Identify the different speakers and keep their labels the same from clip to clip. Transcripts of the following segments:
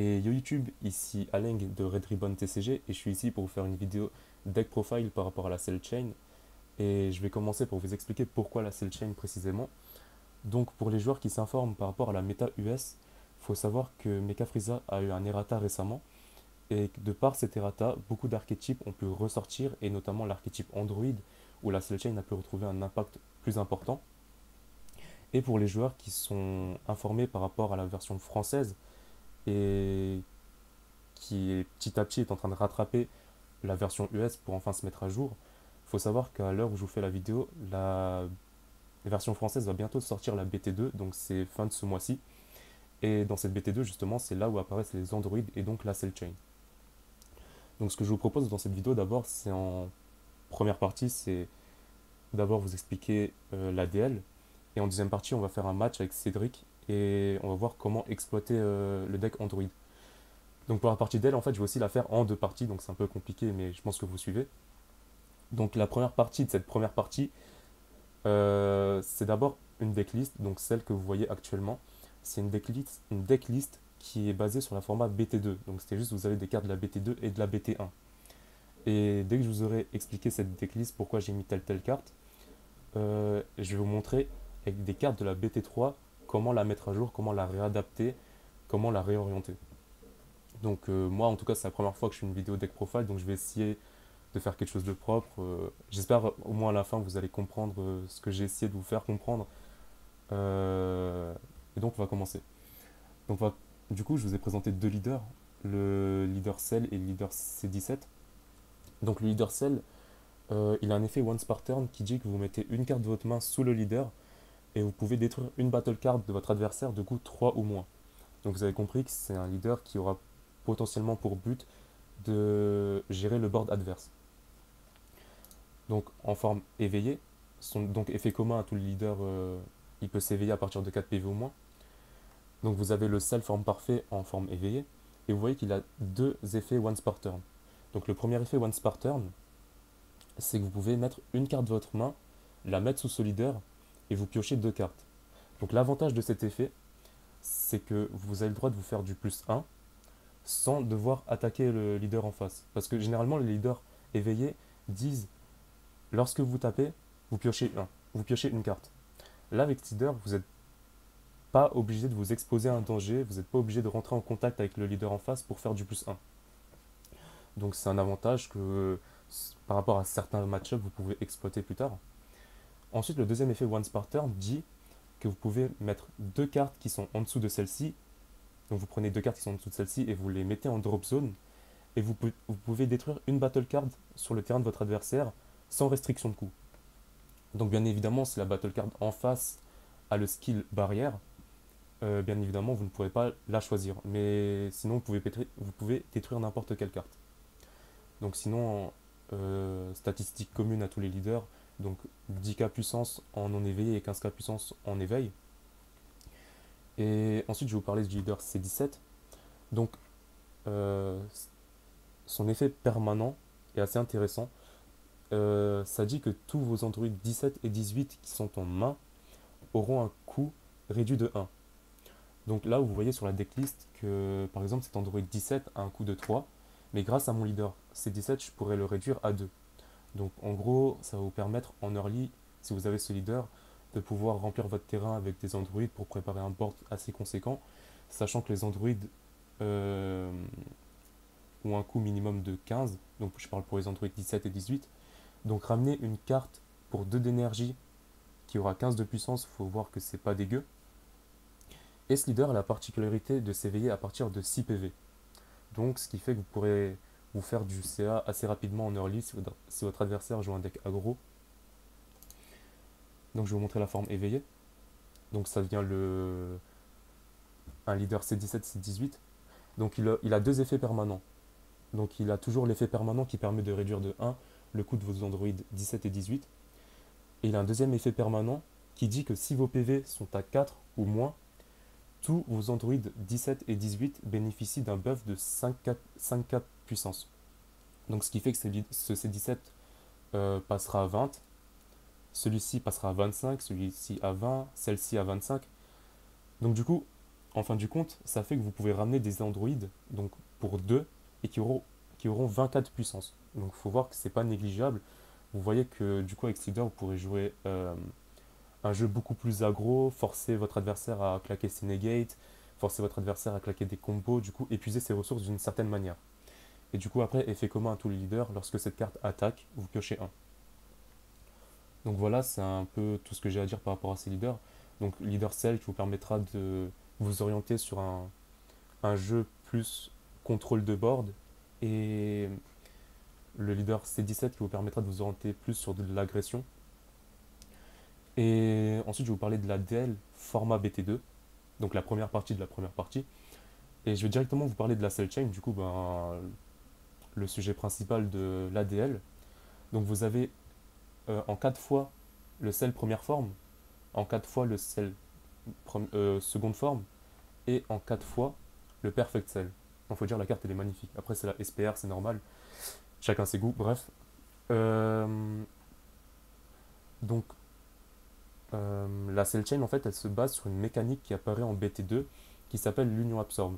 Speaker 1: Et yo YouTube, ici Aleng de Red Ribbon TCG et je suis ici pour vous faire une vidéo deck profile par rapport à la Cell Chain. Et je vais commencer pour vous expliquer pourquoi la Cell Chain précisément. Donc pour les joueurs qui s'informent par rapport à la méta US, il faut savoir que Mecha Frieza a eu un errata récemment et que de par cet errata, beaucoup d'archétypes ont pu ressortir et notamment l'archétype Android où la Cell Chain a pu retrouver un impact plus important. Et pour les joueurs qui sont informés par rapport à la version française et qui est petit à petit est en train de rattraper la version US pour enfin se mettre à jour. Il faut savoir qu'à l'heure où je vous fais la vidéo, la version française va bientôt sortir la BT2, donc c'est fin de ce mois-ci. Et dans cette BT2, justement, c'est là où apparaissent les Android et donc la Cell Chain. Donc ce que je vous propose dans cette vidéo, d'abord, c'est en première partie, c'est d'abord vous expliquer l'ADL. Et en deuxième partie, on va faire un match avec Cédric et on va voir comment exploiter le deck Android. Donc pour la partie d'elle, en fait, je vais aussi la faire en deux parties, donc c'est un peu compliqué, mais je pense que vous suivez. Donc la première partie de cette première partie, c'est d'abord une decklist, donc celle que vous voyez actuellement. C'est une decklist qui est basée sur la format BT2. Donc c'était juste, vous avez des cartes de la BT2 et de la BT1. Et dès que je vous aurai expliqué cette decklist, pourquoi j'ai mis telle carte, je vais vous montrer avec des cartes de la BT3 comment la mettre à jour, comment la réadapter, comment la réorienter. Donc moi en tout cas c'est la première fois que je fais une vidéo deck profile, donc je vais essayer de faire quelque chose de propre. J'espère au moins à la fin vous allez comprendre ce que j'ai essayé de vous faire comprendre. Et donc on va commencer. Donc du coup je vous ai présenté deux leaders, le leader Cell et le leader C17. Donc le leader Cell, il a un effet once par turn qui dit que vous mettez une carte de votre main sous le leader et vous pouvez détruire une battle card de votre adversaire de coût 3 ou moins. Donc vous avez compris que c'est un leader qui aura potentiellement pour but de gérer le board adverse. Donc en forme éveillée, donc effet commun à tous les leaders, il peut s'éveiller à partir de 4 PV ou moins. Donc vous avez le Cell forme parfait en forme éveillée, et vous voyez qu'il a deux effets once par turn. Donc le premier effet once par turn, c'est que vous pouvez mettre une carte de votre main, la mettre sous ce leader, et vous piochez deux cartes. Donc l'avantage de cet effet, c'est que vous avez le droit de vous faire du plus 1 sans devoir attaquer le leader en face. Parce que généralement les leaders éveillés disent lorsque vous tapez, vous piochez une carte. Là, avec Leader, vous n'êtes pas obligé de vous exposer à un danger, vous n'êtes pas obligé de rentrer en contact avec le leader en face pour faire du plus 1. Donc c'est un avantage que par rapport à certains match-ups, vous pouvez exploiter plus tard. Ensuite, le deuxième effet Once par Turn dit que vous pouvez mettre deux cartes qui sont en dessous de celle-ci. Donc vous prenez deux cartes qui sont en dessous de celle-ci et vous les mettez en drop zone. Et vous pouvez détruire une battle card sur le terrain de votre adversaire sans restriction de coût. Donc bien évidemment, si la battle card en face a le skill barrière, bien évidemment, vous ne pourrez pas la choisir. Mais sinon, vous pouvez détruire n'importe quelle carte. Donc sinon, statistique commune à tous les leaders, donc 10k puissance en non éveillé et 15k puissance en éveil. Et ensuite, je vais vous parler du leader C17. Donc, euh, son effet permanent est assez intéressant. Ça dit que tous vos Android 17 et 18 qui sont en main auront un coût réduit de 1. Donc là, vous voyez sur la decklist que par exemple cet Android 17 a un coût de 3, mais grâce à mon leader C17, je pourrais le réduire à 2. Donc en gros, ça va vous permettre en early, si vous avez ce leader, de pouvoir remplir votre terrain avec des Android pour préparer un board assez conséquent, sachant que les Android euh, ont un coût minimum de 15, donc je parle pour les Android 17 et 18. Donc ramener une carte pour 2 d'énergie qui aura 15 de puissance, il faut voir que c'est pas dégueu. Et ce leader a la particularité de s'éveiller à partir de 6 PV. Donc ce qui fait que vous pourrez vous faire du CA assez rapidement en early si votre adversaire joue un deck aggro. Donc je vais vous montrer la forme éveillée. Donc ça devient un leader C17, C18. Donc il a deux effets permanents. Donc il a toujours l'effet permanent qui permet de réduire de 1 le coût de vos Android 17 et 18. Et il a un deuxième effet permanent qui dit que si vos PV sont à 4 ou moins, tous vos Android 17 et 18 bénéficient d'un buff de 5K puissance. Donc ce qui fait que ce C17 passera à 20, celui-ci passera à 25, celui-ci à 20, celle-ci à 25. Donc du coup, en fin du compte, ça fait que vous pouvez ramener des androïdes donc pour 2 et qui auront 24 de puissance. Donc il faut voir que c'est pas négligeable. Vous voyez que du coup avec Slider, vous pourrez jouer un jeu beaucoup plus aggro, forcer votre adversaire à claquer ses negates, forcer votre adversaire à claquer des combos, du coup épuiser ses ressources d'une certaine manière. Et du coup après, effet commun à tous les leaders, lorsque cette carte attaque, vous piochez un. Donc voilà, c'est un peu tout ce que j'ai à dire par rapport à ces leaders. Donc leader Cell qui vous permettra de vous orienter sur un jeu plus contrôle de board, et le leader C17 qui vous permettra de vous orienter plus sur de l'agression. Et ensuite, je vais vous parler de la DL format BT2, donc la première partie de la première partie. Et je vais directement vous parler de la cell chain, du coup, le sujet principal de l'ADL. Donc vous avez en 4 fois le cell première forme, en 4 fois le cell seconde forme, et en 4 fois le perfect cell. Il faut dire la carte elle est magnifique. Après c'est la SPR, c'est normal. Chacun ses goûts, bref. Euh, donc la cell chain en fait elle se base sur une mécanique qui apparaît en BT2 qui s'appelle l'union absorbe.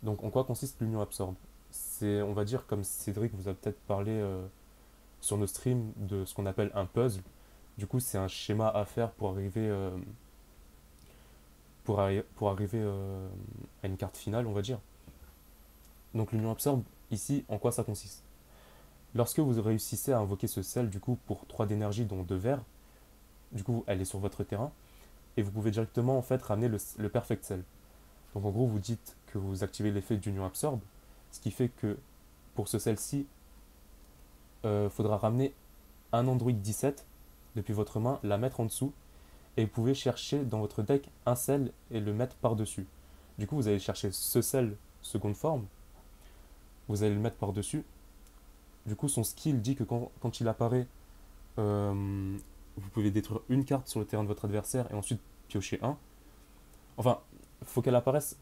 Speaker 1: Donc en quoi consiste l'union absorbe? C'est, on va dire, comme Cédric vous a peut-être parlé sur nos streams, de ce qu'on appelle un puzzle. Du coup c'est un schéma à faire pour arriver à une carte finale, on va dire. Donc l'union absorbe, ici, en quoi ça consiste? Lorsque vous réussissez à invoquer ce sel, du coup, pour 3 d'énergie, dont 2 verts, du coup, elle est sur votre terrain, et vous pouvez directement, en fait, ramener le perfect cell. Donc en gros, vous dites que vous activez l'effet d'union absorbe, ce qui fait que, pour ce cell-ci, il faudra ramener un Android 17 depuis votre main, la mettre en dessous, et vous pouvez chercher dans votre deck un sel et le mettre par-dessus. Du coup, vous allez chercher ce sel seconde forme, vous allez le mettre par-dessus. Du coup, son skill dit que quand il apparaît, euh, vous pouvez détruire une carte sur le terrain de votre adversaire et ensuite piocher un. Enfin, il faut qu'elle apparaisse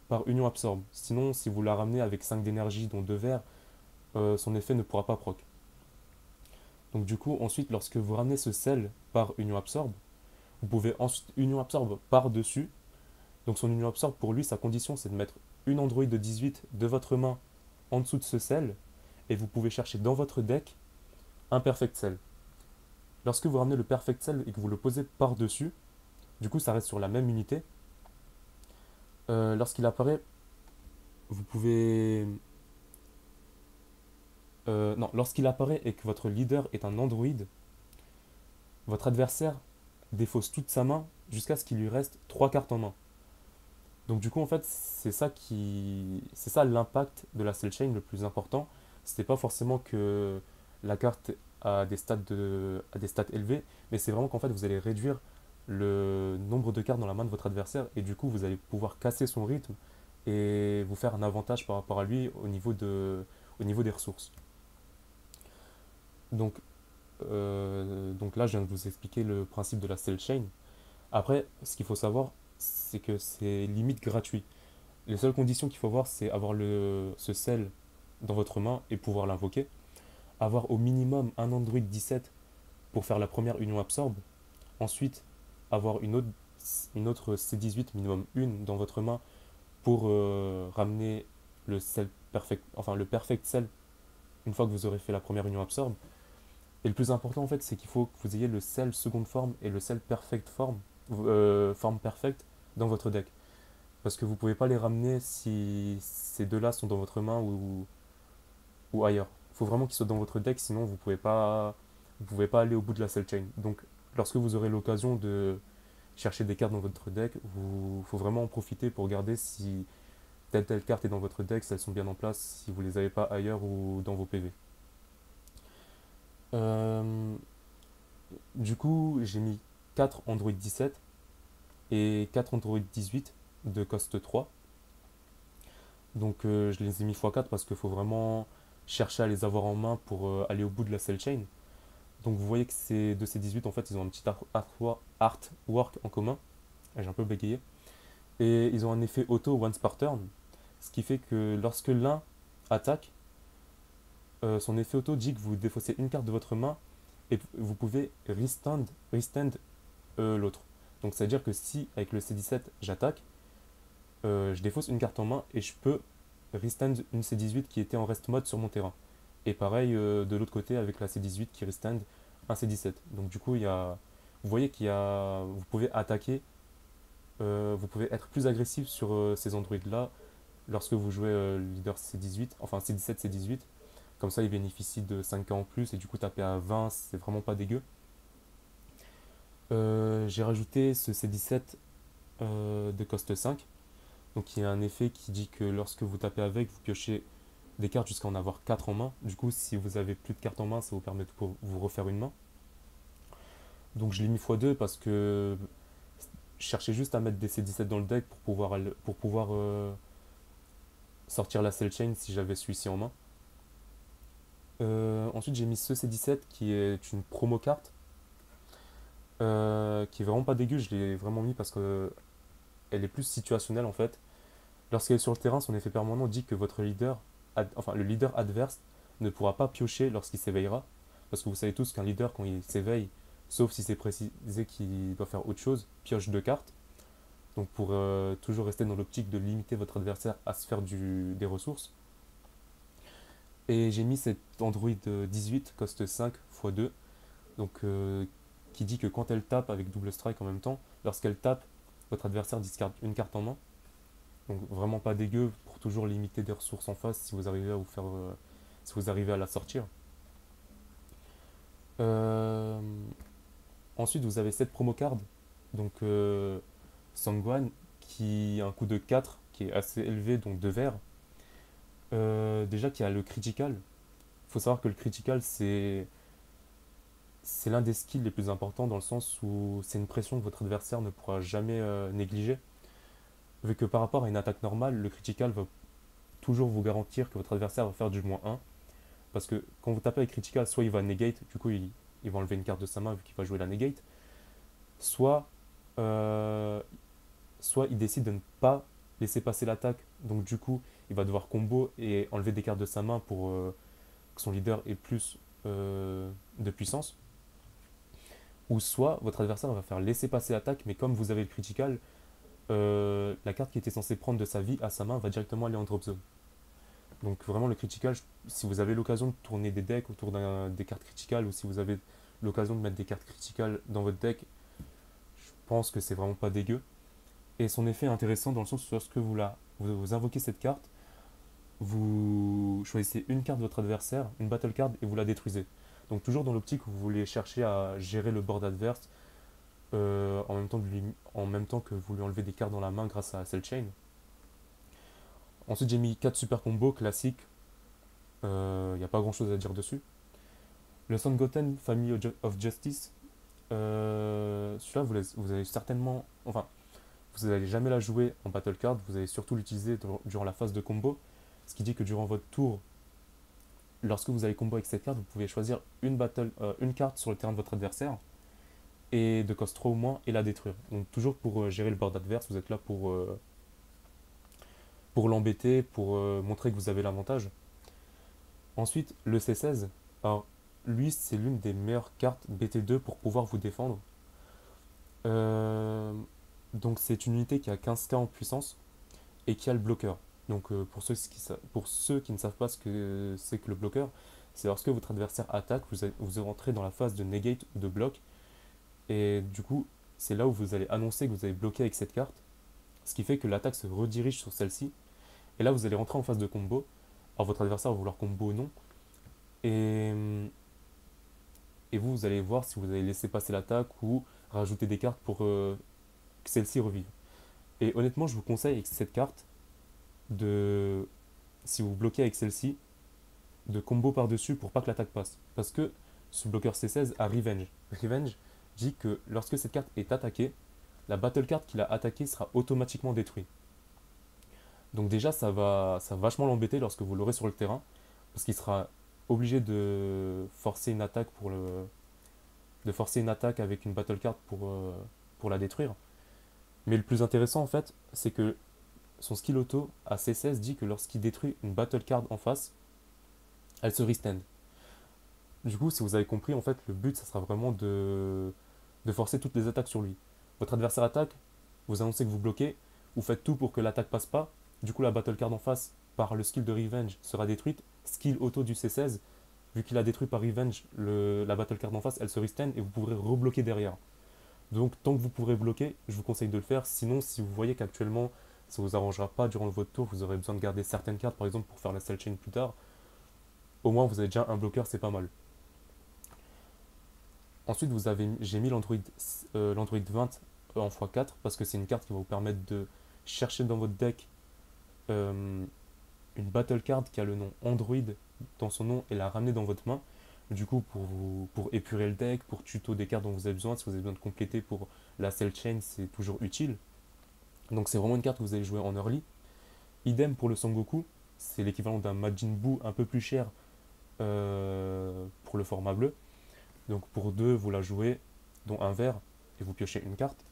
Speaker 1: par union absorbe. Sinon, si vous la ramenez avec 5 d'énergie, dont 2 verts, son effet ne pourra pas proc. Donc du coup, ensuite, lorsque vous ramenez ce sel par union absorbe, vous pouvez ensuite union absorbe par-dessus. Donc son union absorbe, pour lui, sa condition, c'est de mettre une Android de 18 de votre main en dessous de ce sel, et vous pouvez chercher dans votre deck un perfect cell. Lorsque vous ramenez le perfect cell et que vous le posez par-dessus, du coup ça reste sur la même unité. Lorsqu'il apparaît, vous pouvez... non, lorsqu'il apparaît et que votre leader est un android, votre adversaire défausse toute sa main jusqu'à ce qu'il lui reste 3 cartes en main. Donc du coup en fait c'est ça l'impact de la cell chain le plus important. C'était pas forcément que la carte a des stats élevés, mais c'est vraiment qu'en fait vous allez réduire le nombre de cartes dans la main de votre adversaire, et du coup vous allez pouvoir casser son rythme et vous faire un avantage par rapport à lui au niveau des ressources. Donc, donc là je viens de vous expliquer le principe de la cell chain. Après, ce qu'il faut savoir, c'est que c'est limite gratuit. Les seules conditions qu'il faut avoir, c'est avoir ce sel dans votre main et pouvoir l'invoquer. Avoir au minimum un Android 17 pour faire la première union absorbe. Ensuite, avoir une autre C18 minimum une dans votre main pour ramener le sel perfect, enfin le perfect cell une fois que vous aurez fait la première union absorbe. Et le plus important en fait, c'est qu'il faut que vous ayez le sel seconde forme et le sel perfect forme, forme perfect dans votre deck. Parce que vous ne pouvez pas les ramener si ces deux-là sont dans votre main ou ailleurs. Il faut vraiment qu'ils soient dans votre deck, sinon vous pouvez pas aller au bout de la cell chain. Donc lorsque vous aurez l'occasion de chercher des cartes dans votre deck, il faut vraiment en profiter pour regarder si telle carte est dans votre deck, si elles sont bien en place, si vous les avez pas ailleurs ou dans vos PV. Euh, du coup, j'ai mis 4 Android 17 et 4 Android 18 de cost 3. Donc je les ai mis x4 parce qu'il faut vraiment chercher à les avoir en main pour aller au bout de la cell chain. Donc vous voyez que de ces 18, en fait, ils ont un petit artwork en commun. Ah, j'ai un peu bégayé. Et ils ont un effet auto once per turn. Ce qui fait que lorsque l'un attaque, son effet auto dit que vous défaussez une carte de votre main et vous pouvez restand l'autre. Donc ça veut dire que si avec le C17 j'attaque, je défausse une carte en main et je peux restand une C18 qui était en rest mode sur mon terrain. Et pareil de l'autre côté avec la C18 qui restand un C17. Donc du coup, vous voyez vous pouvez attaquer, vous pouvez être plus agressif sur ces androïdes-là lorsque vous jouez leader C18, enfin C17, C18. Comme ça, ils bénéficient de 5K en plus et du coup, taper à 20, c'est vraiment pas dégueu. J'ai rajouté ce C17 de coste 5. Donc il y a un effet qui dit que lorsque vous tapez avec, vous piochez des cartes jusqu'à en avoir 4 en main. Du coup, si vous avez plus de cartes en main, ça vous permet de vous refaire une main. Donc je l'ai mis x2 parce que je cherchais juste à mettre des C17 dans le deck pour pouvoir sortir la Cell Chain si j'avais celui-ci en main. Ensuite, j'ai mis ce C17 qui est une promo carte, qui est vraiment pas dégueu. Je l'ai vraiment mis parce que elle est plus situationnelle en fait. Lorsqu'elle est sur le terrain, son effet permanent dit que votre leader, enfin le leader adverse, ne pourra pas piocher lorsqu'il s'éveillera. Parce que vous savez tous qu'un leader, quand il s'éveille, sauf si c'est précisé qu'il doit faire autre chose, pioche 2 cartes. Donc pour toujours rester dans l'optique de limiter votre adversaire à se faire des ressources. Et j'ai mis cet Android 18, coste 5 x 2, donc qui dit que quand elle tape avec double strike en même temps, lorsqu'elle tape, votre adversaire discarde une carte en main. Donc vraiment pas dégueu pour toujours limiter des ressources en face si vous arrivez à si vous arrivez à la sortir. Euh, Ensuite vous avez cette promo card, donc Sangwan, qui a un coût de 4 qui est assez élevé, donc de vert. Déjà qu'il y a le critical. Il faut savoir que le critical c'est l'un des skills les plus importants dans le sens où c'est une pression que votre adversaire ne pourra jamais négliger. Vu que par rapport à une attaque normale, le critical va toujours vous garantir que votre adversaire va faire du -1. Parce que quand vous tapez avec critical, soit il va negate, du coup il va enlever une carte de sa main vu qu'il va jouer la negate, soit, euh, soit il décide de ne pas laisser passer l'attaque, donc du coup il va devoir combo et enlever des cartes de sa main pour que son leader ait plus de puissance. Ou soit votre adversaire va faire laisser passer l'attaque, mais comme vous avez le critical, la carte qui était censée prendre de sa vie à sa main va directement aller en drop zone. Donc vraiment le critical, si vous avez l'occasion de tourner des decks autour des cartes criticales ou si vous avez l'occasion de mettre des cartes criticales dans votre deck, je pense que c'est vraiment pas dégueu. Et son effet est intéressant dans le sens où lorsque vous invoquez cette carte, vous choisissez une carte de votre adversaire, une battle card, et vous la détruisez. Donc toujours dans l'optique où vous voulez chercher à gérer le board adverse en même temps que vous lui enlevez des cartes dans la main grâce à Cell Chain. Ensuite j'ai mis 4 super combos classiques, il n'y a pas grand chose à dire dessus. Le Son Goten Family of Justice, celui-là vous allez certainement, enfin vous n'allez jamais la jouer en battle card, vous allez surtout l'utiliser durant la phase de combo, ce qui dit que durant votre tour, lorsque vous allez combo avec cette carte, vous pouvez choisir une carte sur le terrain de votre adversaire et de cost 3 ou moins et la détruire. Donc toujours pour gérer le board adverse, vous êtes là pour l'embêter, pour montrer que vous avez l'avantage. Ensuite, le C16, alors lui c'est l'une des meilleures cartes BT2 pour pouvoir vous défendre. Euh, donc c'est une unité qui a 15K en puissance et qui a le bloqueur. Donc pour ceux qui ne savent pas ce que c'est que le bloqueur, c'est lorsque votre adversaire attaque, vous rentrez dans la phase de negate ou de bloc. Et du coup, c'est là où vous allez annoncer que vous avez bloqué avec cette carte, ce qui fait que l'attaque se redirige sur celle-ci. Et là, vous allez rentrer en phase de combo. Alors votre adversaire va vouloir combo ou non. Et, et vous allez voir si vous allez laisser passer l'attaque ou rajouter des cartes pour que celle-ci revive. Et honnêtement, je vous conseille avec cette carte de, si vous bloquez avec celle-ci, de combo par-dessus pour pas que l'attaque passe. Parce que ce bloqueur C16 a Revenge. Revenge dit que lorsque cette carte est attaquée, la battle card qu'il a attaquée sera automatiquement détruite. Donc déjà, ça va vachement l'embêter lorsque vous l'aurez sur le terrain, parce qu'il sera obligé de forcer une attaque de forcer une attaque avec une battle card pour la détruire. Mais le plus intéressant en fait, c'est que son skill auto à C16 dit que lorsqu'il détruit une battle card en face, elle se restand. Du coup, si vous avez compris, en fait, le but, ça sera vraiment de forcer toutes les attaques sur lui. Votre adversaire attaque, vous annoncez que vous bloquez, vous faites tout pour que l'attaque passe pas. Du coup, la battle card en face, par le skill de Revenge, sera détruite. Skill auto du C16, vu qu'il a détruit par Revenge, la battle card en face, elle se restain et vous pourrez rebloquer derrière. Donc, tant que vous pourrez bloquer, je vous conseille de le faire. Sinon, si vous voyez qu'actuellement, ça ne vous arrangera pas durant votre tour, vous aurez besoin de garder certaines cartes, par exemple, pour faire la Cell Chain plus tard, au moins vous avez déjà un bloqueur, c'est pas mal. Ensuite, j'ai mis l'Android 20 en x4 parce que c'est une carte qui va vous permettre de chercher dans votre deck euh, une battle card qui a le nom Android dans son nom et la ramener dans votre main. Du coup, pour épurer le deck, pour tuto des cartes dont vous avez besoin, si vous avez besoin de compléter pour la Cell Chain, c'est toujours utile. Donc c'est vraiment une carte que vous allez jouer en early. Idem pour le Sangoku, c'est l'équivalent d'un Majin Buu un peu plus cher pour le format bleu. Donc pour deux, vous la jouez, dont un vert, et vous piochez une carte.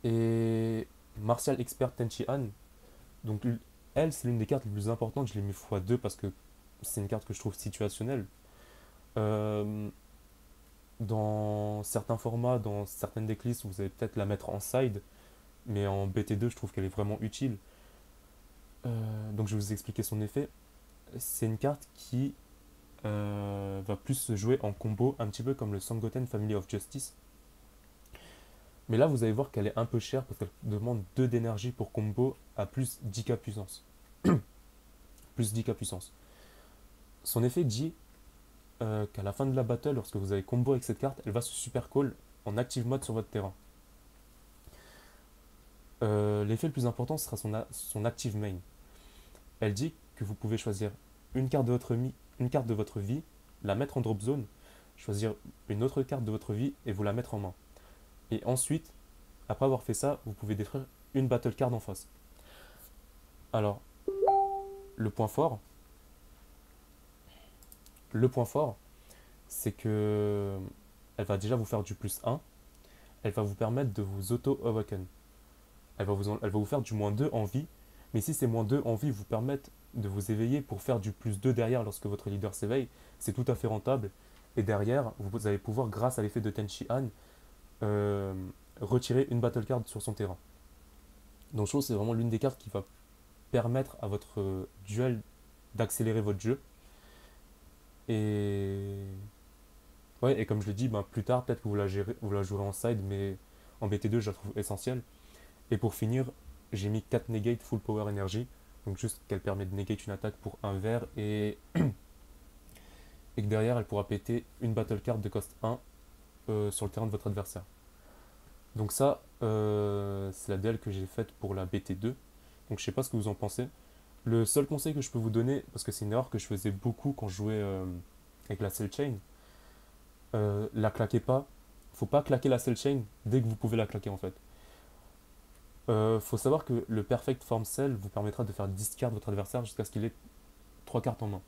Speaker 1: Et Martial Expert Tenchi Han, donc elle, c'est l'une des cartes les plus importantes. Je l'ai mis x2 parce que c'est une carte que je trouve situationnelle. Euh, dans certains formats, dans certaines decklists, vous allez peut-être la mettre en side, mais en BT2, je trouve qu'elle est vraiment utile. Donc je vais vous expliquer son effet. C'est une carte qui va plus se jouer en combo, un petit peu comme le Sangoten Family of Justice. Mais là, vous allez voir qu'elle est un peu chère parce qu'elle demande 2 d'énergie pour combo à plus 10k puissance. Plus 10k puissance. Son effet dit qu'à la fin de la battle, lorsque vous avez combo avec cette carte, elle va se super call en active mode sur votre terrain. L'effet le plus important sera son active main. Elle dit que vous pouvez choisir une carte de votre vie, la mettre en drop zone, choisir une autre carte de votre vie et vous la mettre en main. Et ensuite, après avoir fait ça, vous pouvez détruire une battle card en face. Alors, le point fort, le point fort, c'est que elle va déjà vous faire du plus 1, elle va vous permettre de vous auto-awaken. Elle va vous faire du moins 2 en vie, mais si ces moins 2 en vie vous permettent de vous éveiller pour faire du plus 2 derrière lorsque votre leader s'éveille, c'est tout à fait rentable. Et derrière, vous allez pouvoir, grâce à l'effet de Tenchi Han, euh, retirer une battle card sur son terrain. Donc je trouve que c'est vraiment l'une des cartes qui va permettre à votre duel d'accélérer votre jeu. Et ouais, et comme je l'ai dit, ben, plus tard, peut-être que vous la jouerez en side, mais en BT2, je la trouve essentielle. Et pour finir, j'ai mis 4 negate full power energy. Donc juste qu'elle permet de negate une attaque pour un vert et que derrière elle pourra péter une battle card de cost 1 sur le terrain de votre adversaire. Donc ça, c'est la DL que j'ai faite pour la BT2. Donc je sais pas ce que vous en pensez. Le seul conseil que je peux vous donner, parce que c'est une erreur que je faisais beaucoup quand je jouais avec la Cell Chain, la claquez pas. Faut pas claquer la Cell Chain dès que vous pouvez la claquer en fait. Faut savoir que le Perfect Form Cell vous permettra de faire discard votre adversaire jusqu'à ce qu'il ait 3 cartes en main.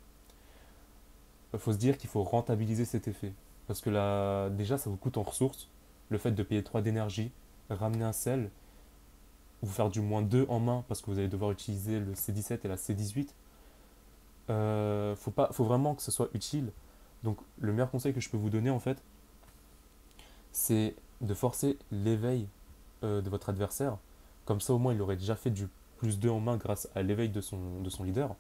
Speaker 1: Faut se dire qu'il faut rentabiliser cet effet. Parce que là, déjà, ça vous coûte en ressources. Le fait de payer 3 d'énergie, ramener un sel, vous faire du moins 2 en main parce que vous allez devoir utiliser le C17 et la C18. Faut vraiment que ce soit utile. Donc le meilleur conseil que je peux vous donner en fait, c'est de forcer l'éveil de votre adversaire. Comme ça au moins il aurait déjà fait du plus 2 en main grâce à l'éveil de son leader.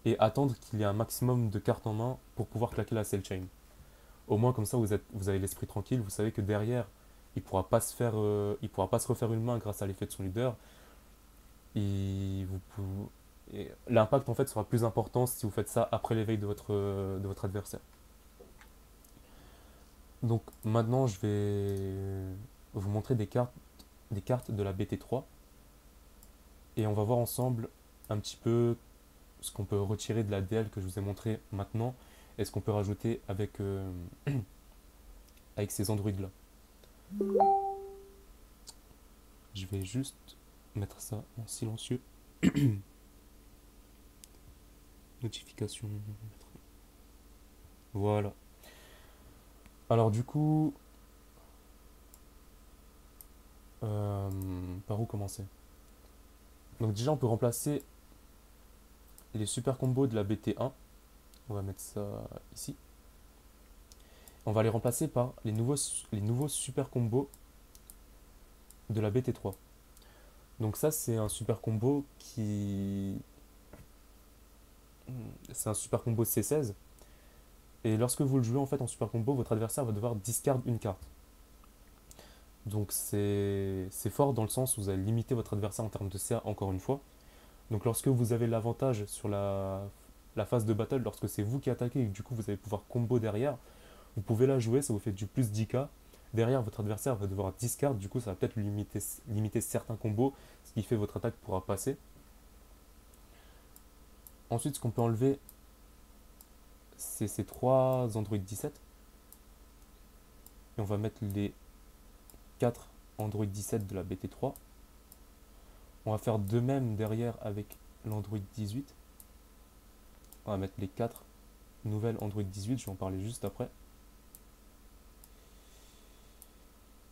Speaker 1: Et attendre qu'il y ait un maximum de cartes en main pour pouvoir claquer la Cell Chain. Au moins comme ça vous avez l'esprit tranquille, vous savez que derrière il pourra pas se refaire une main grâce à l'effet de son leader. Et l'impact en fait sera plus important si vous faites ça après l'éveil de votre adversaire. Donc maintenant je vais vous montrer des cartes de la BT3 et on va voir ensemble un petit peu ce qu'on peut retirer de la DL que je vous ai montré maintenant et ce qu'on peut rajouter avec ces Android là. Je vais juste mettre ça en silencieux. Notification. Voilà. Alors du coup, par où commencer? Donc déjà on peut remplacer les super combos de la BT1. On va mettre ça ici. On va les remplacer par les nouveaux super combos de la BT3. Donc ça, c'est un super combo qui... C'est un super combo C16. Et lorsque vous le jouez en fait en super combo, votre adversaire va devoir discard une carte. Donc c'est fort dans le sens où vous allez limiter votre adversaire en termes de CA encore une fois. Donc lorsque vous avez l'avantage sur la phase de battle, lorsque c'est vous qui attaquez et que du coup vous allez pouvoir combo derrière, vous pouvez la jouer, ça vous fait du plus 10k. Derrière, votre adversaire va devoir discard, du coup ça va peut-être limiter certains combos, ce qui fait votre attaque pourra passer. Ensuite, ce qu'on peut enlever, c'est ces trois Android 17. Et on va mettre les 4 Android 17 de la BT3. On va faire de même derrière avec l'Android 18. On va mettre les 4 nouvelles Android 18, je vais en parler juste après.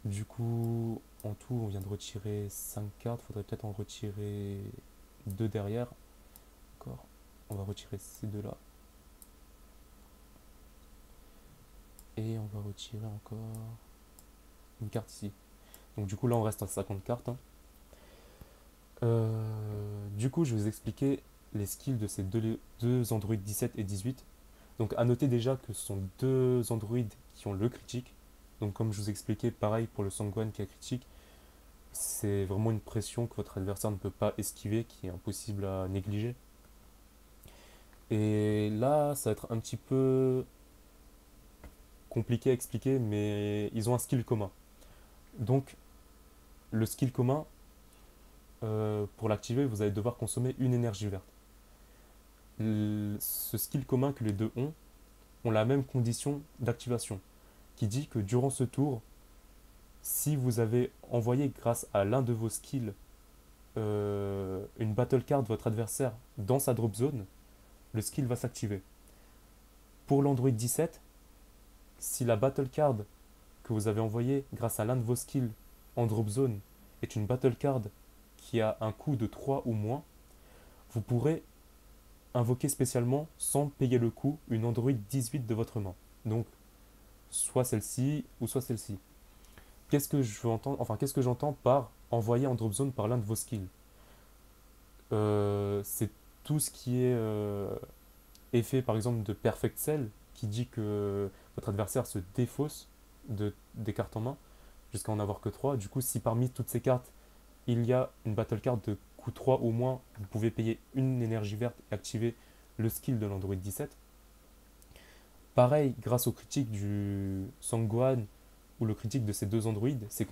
Speaker 1: Du coup, en tout, on vient de retirer 5 cartes. Il faudrait peut-être en retirer 2 derrière. D'accord. On va retirer ces deux-là. Et on va retirer encore une carte ici. Donc du coup, là, on reste à 50 cartes. Du coup, je vais vous expliquer les skills de ces deux Android 17 et 18. Donc à noter déjà que ce sont deux Android qui ont le critique. Donc comme je vous expliquais, pareil pour le Sangwan qui a critique, c'est vraiment une pression que votre adversaire ne peut pas esquiver, qui est impossible à négliger. Et là, ça va être un petit peu compliqué à expliquer, mais ils ont un skill commun. Donc le skill commun, pour l'activer, vous allez devoir consommer une énergie verte. Ce skill commun que les deux ont la même condition d'activation, qui dit que durant ce tour, si vous avez envoyé grâce à l'un de vos skills une battle card de votre adversaire dans sa drop zone, le skill va s'activer. Pour l'Android 17, si la battle card que vous avez envoyée grâce à l'un de vos skills en drop zone est une battle card qui a un coût de 3 ou moins, vous pourrez invoquer spécialement sans payer le coût une Android 18 de votre main. Donc soit celle-ci ou soit celle-ci. Qu'est-ce que j'entends par envoyer en drop zone par l'un de vos skills? C'est tout ce qui est effet par exemple de Perfect Cell qui dit que votre adversaire se défausse des cartes en main jusqu'à en avoir que 3. Du coup, si parmi toutes ces cartes, il y a une battle card de coût 3 ou moins, vous pouvez payer une énergie verte et activer le skill de l'Android 17. Pareil, grâce au critique du Sangwan ou le critique de ces deux Android, c'est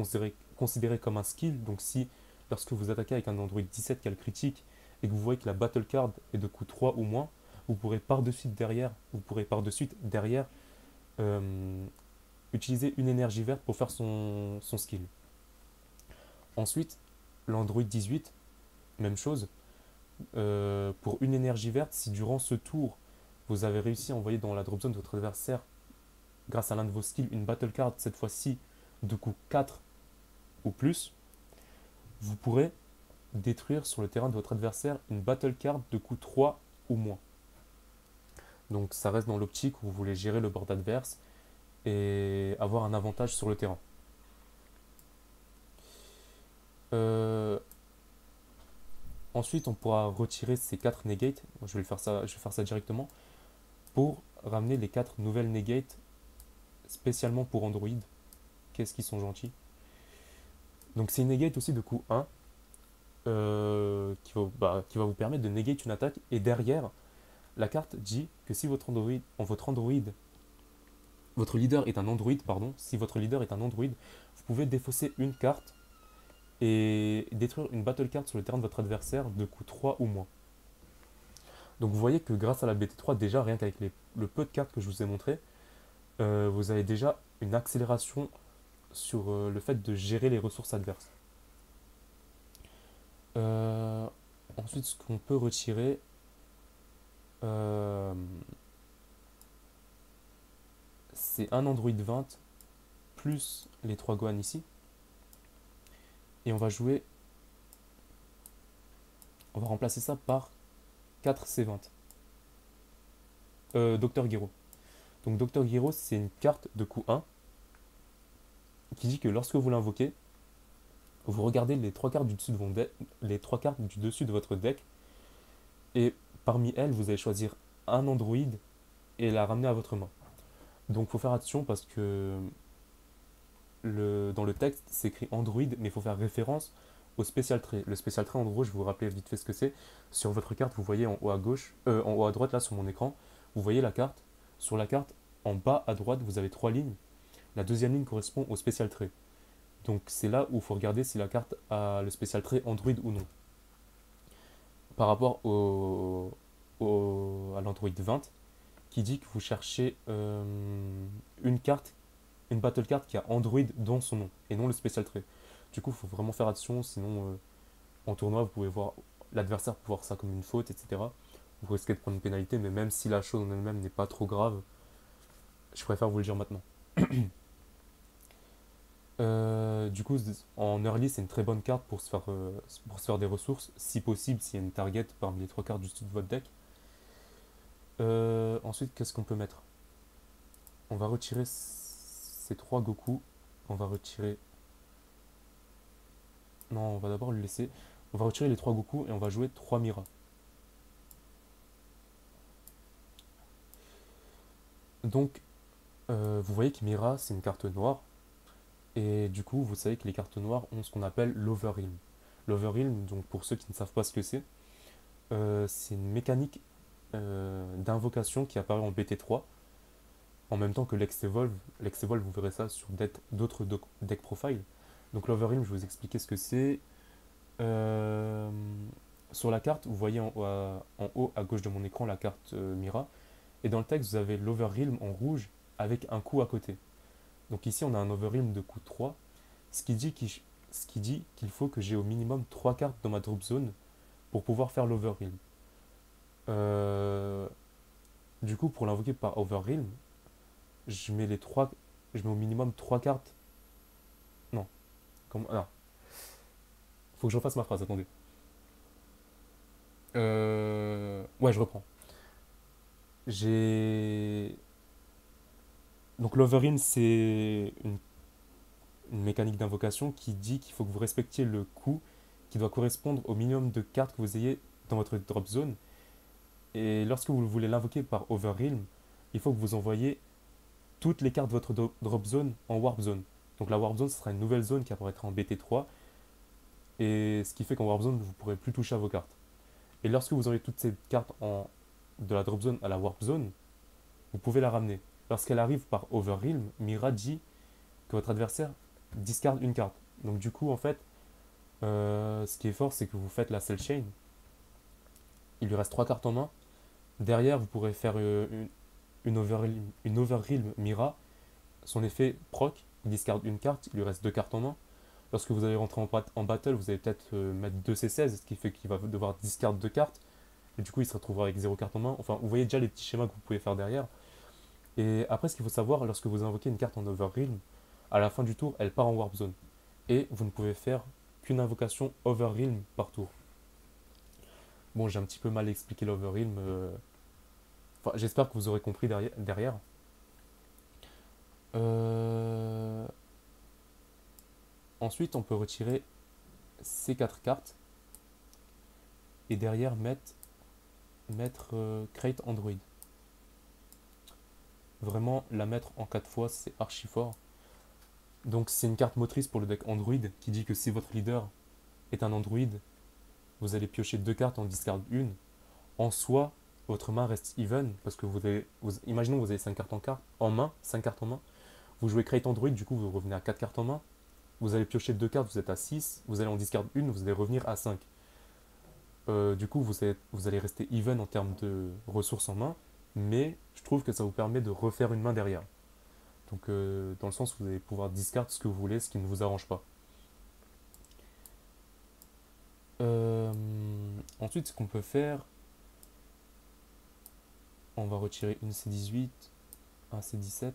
Speaker 1: considéré comme un skill. Donc si, lorsque vous attaquez avec un Android 17 qui a le critique et que vous voyez que la battle card est de coût 3 ou moins, vous pourrez par de suite derrière euh, utiliser une énergie verte pour faire son skill. Ensuite, l'Android 18, même chose. Pour une énergie verte, si durant ce tour, vous avez réussi à envoyer dans la drop zone de votre adversaire, grâce à l'un de vos skills, une battle card, cette fois-ci de coût 4 ou plus, vous pourrez détruire sur le terrain de votre adversaire une battle card de coût 3 ou moins. Donc ça reste dans l'optique où vous voulez gérer le board adverse et avoir un avantage sur le terrain. Euh, Ensuite, on pourra retirer ces 4 negates. Je vais faire ça directement pour ramener les 4 nouvelles negates spécialement pour Android. Qu'est-ce qu'ils sont gentils. Donc c'est une negate aussi de coût 1 qui va vous permettre de negate une attaque. Et derrière, la carte dit que si votre leader est un Android, pardon, si votre leader est un Android, vous pouvez défausser une carte et détruire une battle card sur le terrain de votre adversaire de coût 3 ou moins. Donc vous voyez que grâce à la BT3, déjà rien qu'avec le peu de cartes que je vous ai montré, vous avez déjà une accélération sur le fait de gérer les ressources adverses. Euh, Ensuite, ce qu'on peut retirer, euh, c'est un Android 20 plus les 3 Gohan ici. Et on va remplacer ça par 4 C20. Dr Gero. Donc Dr Gero, c'est une carte de coût 1 qui dit que lorsque vous l'invoquez, Vous regardez les trois cartes du dessus de les trois cartes du dessus de votre deck, et parmi elles, vous allez choisir un Android et la ramener à votre main. Donc, il faut faire attention parce que dans le texte, c'est écrit Android, mais il faut faire référence au spécial trait. Le spécial trait, en gros, je vais vous rappeler vite fait ce que c'est. Sur votre carte, vous voyez en haut à gauche, en haut à droite, là, sur mon écran, vous voyez la carte. Sur la carte, en bas à droite, vous avez trois lignes. La deuxième ligne correspond au spécial trait. Donc, c'est là où il faut regarder si la carte a le spécial trait Android ou non. Par rapport à l'Android 20, qui dit que vous cherchez une carte, une battle card qui a Android dans son nom, et non le spécial trait. Du coup, il faut vraiment faire attention, sinon en tournoi, vous pouvez voir l'adversaire peut voir ça comme une faute, etc. Vous risquez de prendre une pénalité, mais même si la chose en elle-même n'est pas trop grave, je préfère vous le dire maintenant. Du coup, en early, c'est une très bonne carte pour se faire des ressources, si possible, s'il y a une target parmi les trois cartes du dessus de votre deck. Ensuite, qu'est-ce qu'on peut mettre? On va retirer ces trois Goku. On va retirer. Non, on va d'abord le laisser. On va retirer les trois Goku et on va jouer trois Mira. Donc, vous voyez que Mira, c'est une carte noire. Et du coup, vous savez que les cartes noires ont ce qu'on appelle l'Overwhelm. L'Overwhelm, donc pour ceux qui ne savent pas ce que c'est une mécanique d'invocation qui apparaît en BT3 en même temps que l'Ex-Evolve. L'Ex-Evolve, vous verrez ça sur d'autres deck profile. Donc l'Overwhelm, je vais vous expliquer ce que c'est. Euh, Sur la carte, vous voyez en haut à gauche de mon écran la carte Mira. Et dans le texte, vous avez l'Overwhelm en rouge avec un coup à côté. Donc ici, on a un Overwhelm de coup 3, ce qui dit qu'il faut que j'ai au minimum 3 cartes dans ma drop zone pour pouvoir faire l'Overwhelm. Euh, du coup, pour l'invoquer par Overwhelm, je mets les 3, je mets au minimum 3 cartes. Non, comment, non, faut que je refasse ma phrase, attendez. Ouais, je reprends. J'ai. Donc l'Overwhelm, c'est une mécanique d'invocation qui dit qu'il faut que vous respectiez le coût qui doit correspondre au minimum de cartes que vous ayez dans votre drop zone. Et lorsque vous voulez l'invoquer par Overwhelm, il faut que vous envoyiez toutes les cartes de votre drop zone en Warp Zone. Donc la Warp Zone, ce sera une nouvelle zone qui apparaîtra en BT3, et ce qui fait qu'en Warp Zone, vous ne pourrez plus toucher à vos cartes. Et lorsque vous envoyez toutes ces cartes de la drop zone à la Warp Zone, vous pouvez la ramener. Lorsqu'elle arrive par Overwhelm, Mira dit que votre adversaire discarde une carte. Donc du coup, en fait, ce qui est fort, c'est que vous faites la Cell Chain. Il lui reste 3 cartes en main. Derrière, vous pourrez faire une Overwhelm Mira. Son effet proc, il discarde une carte, il lui reste 2 cartes en main. Lorsque vous allez rentrer en battle, vous allez peut-être mettre 2 C16, ce qui fait qu'il va devoir discard 2 cartes. Et du coup, il se retrouvera avec 0 carte en main. Enfin, vous voyez déjà les petits schémas que vous pouvez faire derrière. Et après, ce qu'il faut savoir, lorsque vous invoquez une carte en Overwhelm, à la fin du tour, elle part en Warp Zone. Et vous ne pouvez faire qu'une invocation Overwhelm par tour. Bon, j'ai un petit peu mal expliqué l'Overwhelm. Enfin, j'espère que vous aurez compris derrière. Euh, Ensuite, on peut retirer ces quatre cartes et derrière mettre Create Android. Vraiment, la mettre en 4 fois, c'est archi fort. Donc, c'est une carte motrice pour le deck Android qui dit que si votre leader est un Android, vous allez piocher 2 cartes, en discard une. En soi, votre main reste even parce que imaginons que vous avez 5 cartes en main, 5 cartes en main. Vous jouez Create Android, du coup, vous revenez à 4 cartes en main. Vous allez piocher 2 cartes, vous êtes à 6. Vous allez en discard une, vous allez revenir à 5. Du coup, vous allez rester even en termes de ressources en main, mais je trouve que ça vous permet de refaire une main derrière. Donc, dans le sens où vous allez pouvoir discard ce que vous voulez, ce qui ne vous arrange pas. Euh, Ensuite, ce qu'on peut faire, on va retirer une C18, un C17,